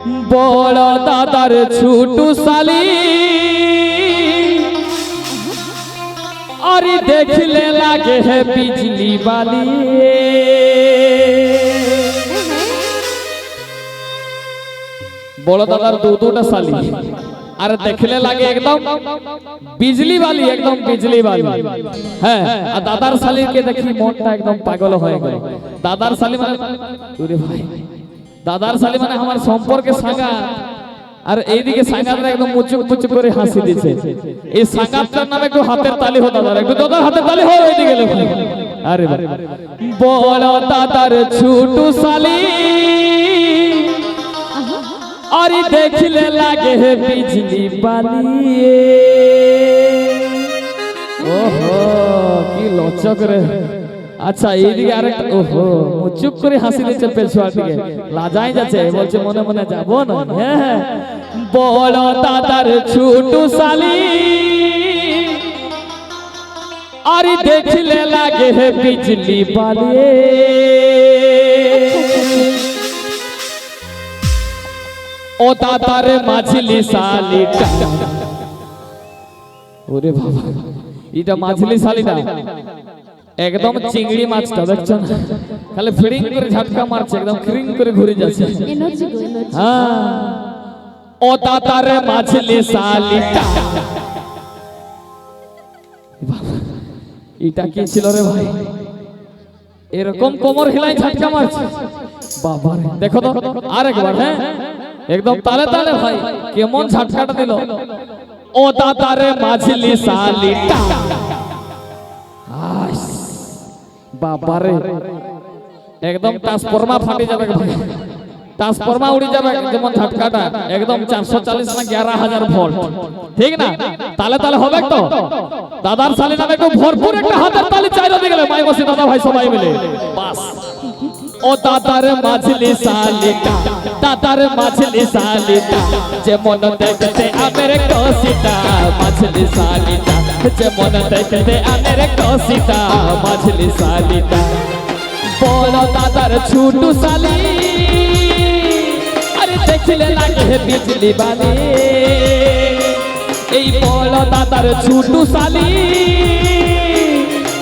বড় দাদার ছুটু শালি আরে দেখলে লাগে হে বিজলি বালি। বড় দাদার দুটা শালি আর দেখলে লাগে একদম বিজলি বালি, একদম বিজলি বালি। হ্যাঁ, আর দাদার শালিকে দেখি মনটা একদম পাগল হয়ে গেল। দাদার শালি মানে ওরে ভাই, দাদার শালি মানে আমার সম্পর্কে সাঙ্গা, আর এইদিকে সাঙ্গাতরা একদম মুচুক মুচুক করে হাসি দিচ্ছে। এই সাঙ্গাতটার নামে একটু হাতের তালি হো দাদার, একটু দাদার হাতের তালি হো এইদিকে গেলে। আরে বড় দাদার ছুটু শালি আরে দেখলে লাগে হে বিজলি বালি। ওহো কি লচক রে। আচ্ছা এইদিকে আরেকটা, ওহো মুচুক করে হাসি দিচ্ছে পেছুয়ার দিকে, লাজাই যাচ্ছে, বলছে মনে মনে যাবো না। হ্যাঁ, বড় দাদার ছুটু শালি আরে দেখলে লাগে হে বিজলি বালি। ও দাদার মাঝলি শালিটা, ওরে বাবা এটা মাঝলি শালিটা একদম চিংড়ি মাছটা দেখছো না, খালি ফিরিং করে ঝটকা মারছে, একদম ফিরিং করে ঘুরে যাচ্ছে। হ্যাঁ, ও দাদার মাঝলি শালিটা, এটা কি ছিল রে ভাই, এরকম কোমর হিলাই ঝটকা মারছে বাবা। দেখো তো আরেকবার, হ্যাঁ একদম তালে তালে ভাই, কেমন ঝটকাটা দিল। ও দাদার মাঝলি শালিটা, বাবারে একদম ট্রান্সফর্মা ফাটি যাবে ভাই, ট্রান্সফর্মা উড়ে যাবে যেমন ঝটকাটা, একদম 440 না 11,000 ভোল্ট, ঠিক না? তালে তালে হবে তো। দাদার শালি নামে একটু ভরপুর একটা হাতের তালি চাইরা দিয়ে গেলে মাই বসে দাদা ভাই সবাই মিলে বাস। ও দাদার মাঝলি শালিটা, দাদার মাঝলি শালিটা যেমন দেখতে আমের কসিটা, মাঝলি শালিটা যেমন দেখতে আমের কসিটা, মাঝলি শালিটা। বড় দাদার ছুটু শালি আরে দেখলে লাগে হে বিজলি বালি। এই বড় দাদার ছুটু শালি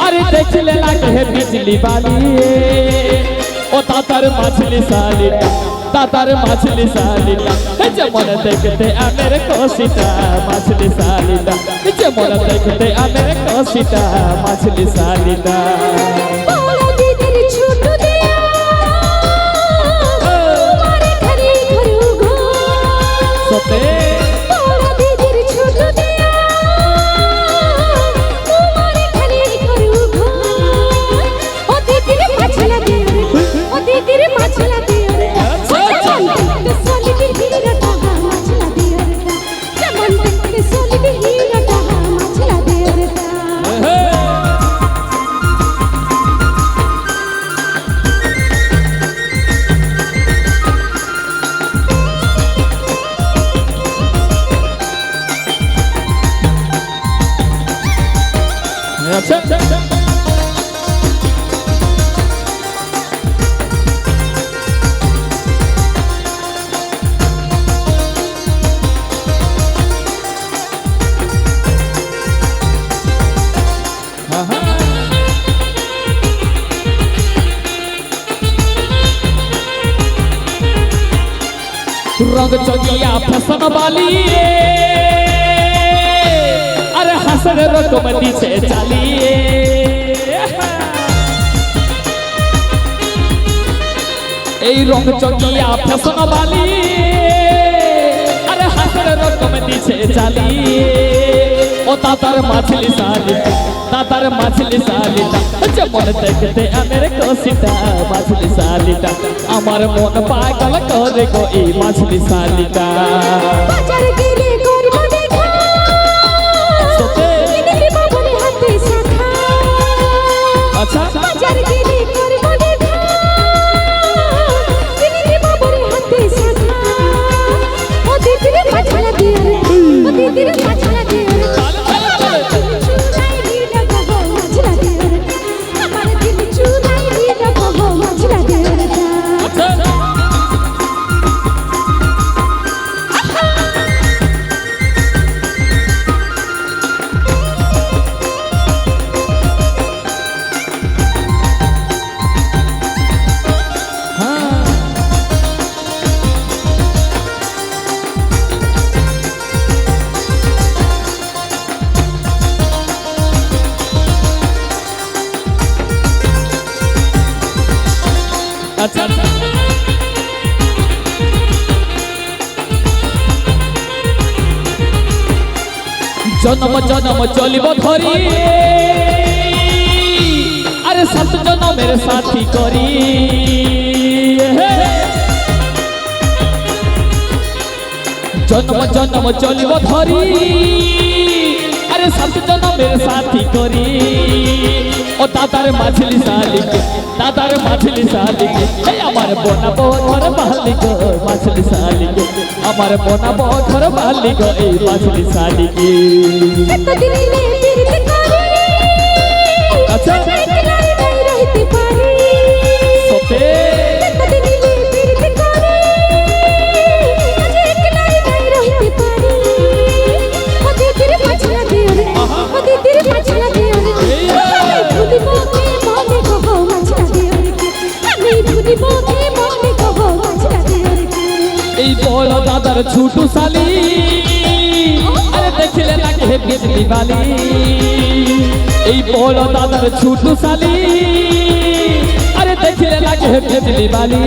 আরে দেখলে লাগে হে বিজলি বালি। ও দাদার মাঝলি শালিটা, দাদার মাঝলি শালিটা যেমন দেখতে আমের কসিটা, মাঝলি শালিটা যেমন দেখতে আমের কসিটা, মাঝলি শালিটা। रंग चगिया फसन वाली अरे हसन रकमती से चलिए। এই রং চগিয়া ফ্যাশন वाली अरे हसन रकमती से चलिए। ও দাদার মাছলি শালিটা, দাদার মাছলি শালিটা যেমন দেখতে আমের কসিটা, মাছলি শালিটা আমার মন পাগল করে গো এই মাছলি শালিটা। বাজার গেলে করব দেখা কিনে বাবুর হাতে শাখা। আচ্ছা বাজার গেলে করব দেখা কিনে বাবুর হাতে শাখা। ও দিদির মাছলা দিয়ে রে, ও দিদির মাছলা দিয়ে রে, জনম জনম চলিব ধরি আরে সাত জনমের সাথী করি জনম জনম চলিব ধরি আরে সাত জনমের সাথী করি ও দাদার মাছলি শালিকে দাদার মাছলি শালিকে এই আমার বোনা বধর মালিক মাছলি শালিকে আমার বোনা বধর মালিক এই মাছলি শালিকে এতদিন পীড়িত করে আচ্ছা একলাই নাই রইতে পারি সতে এতদিন পীড়িত করে আজ একলাই নাই রইতে পারি ও দিদির পাছলা দিও রে ও দিদির পাছলা দিও রে ভুলিব কি মনে কহ মাছলা দিও রে আমি ভুলিব কি মনে কহ মাছলা দিও রে এই বড় দাদার ছোট শালি আরে দেখলে লাগে বিজলি বালি এই বড় দাদার ছোট শালি আরে দেখলে লাগে বিজলি বালি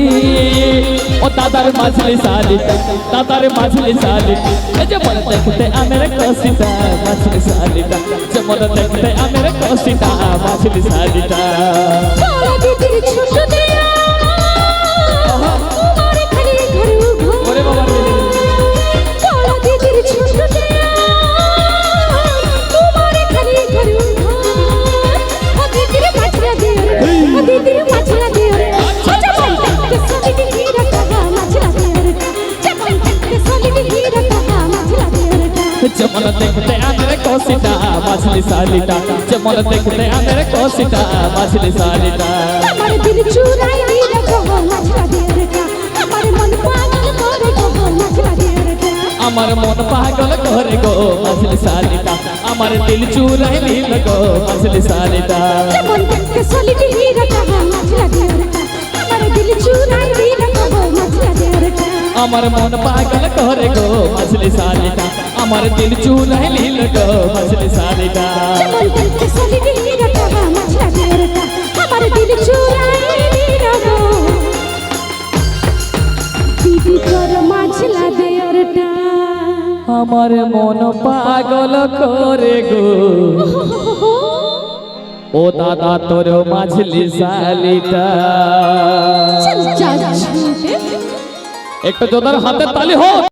ও দাদার মাছলি শালিকা দাদার মাছলি শালিকা এই যে বলে দেখতে আমের কসিতা মাছলি শালিকা যেমন দেখতে আমের কসিতা মাছলি শালিকা বড় দিদির ছোট দেয়া তোমার খালি ঘর ঘর ওরে বাবা রে বড় দিদির ছোট দেয়া তোমার খালি ঘর ঘর ও দিদির মাছলা দিও রে ও দিদির মাছলা দিও রে যেমন দেখতে সলিড হীরা কাহা মাছলা দিও রে যেমন দেখতে সলিড হীরা কাহা মাছলা দিও রে যেমন দেখতে আমের কসিতা মাছলি শালিকা যেমন দেখতে আমের কসিতা মাছলি শালিকা আমার দিল চুরাই হীরা কাহা মাছলা দিও রে আমার মন পাগল করে কাহা মাছলা দিও রে আমার মন পাগল করে গো মাছলি শালিকা আমার দিল চুরাই নীল গো মাছলি শালিকা যেমন দেখতে সলিড হীরা কাহা মাছলা দিও রে আমার দিল চুরাই হীরা কাহা মাছলা দিও রে আমার মন পাগল করে গো মাছলি শালিকা আমার দিল চুরাই নীল গো মাছলি শালিকা যেমন দেখতে সলিড হীরা কাহা মাছলা দিও রে আমার দিল চুরাই হীরা গো দিদি তোর মাছলা দিও রে আমার মন পাগল করে গো ও দাদা তোর মাছলি শালিকা চল চল একটু জোদার হাতে তালি হোক।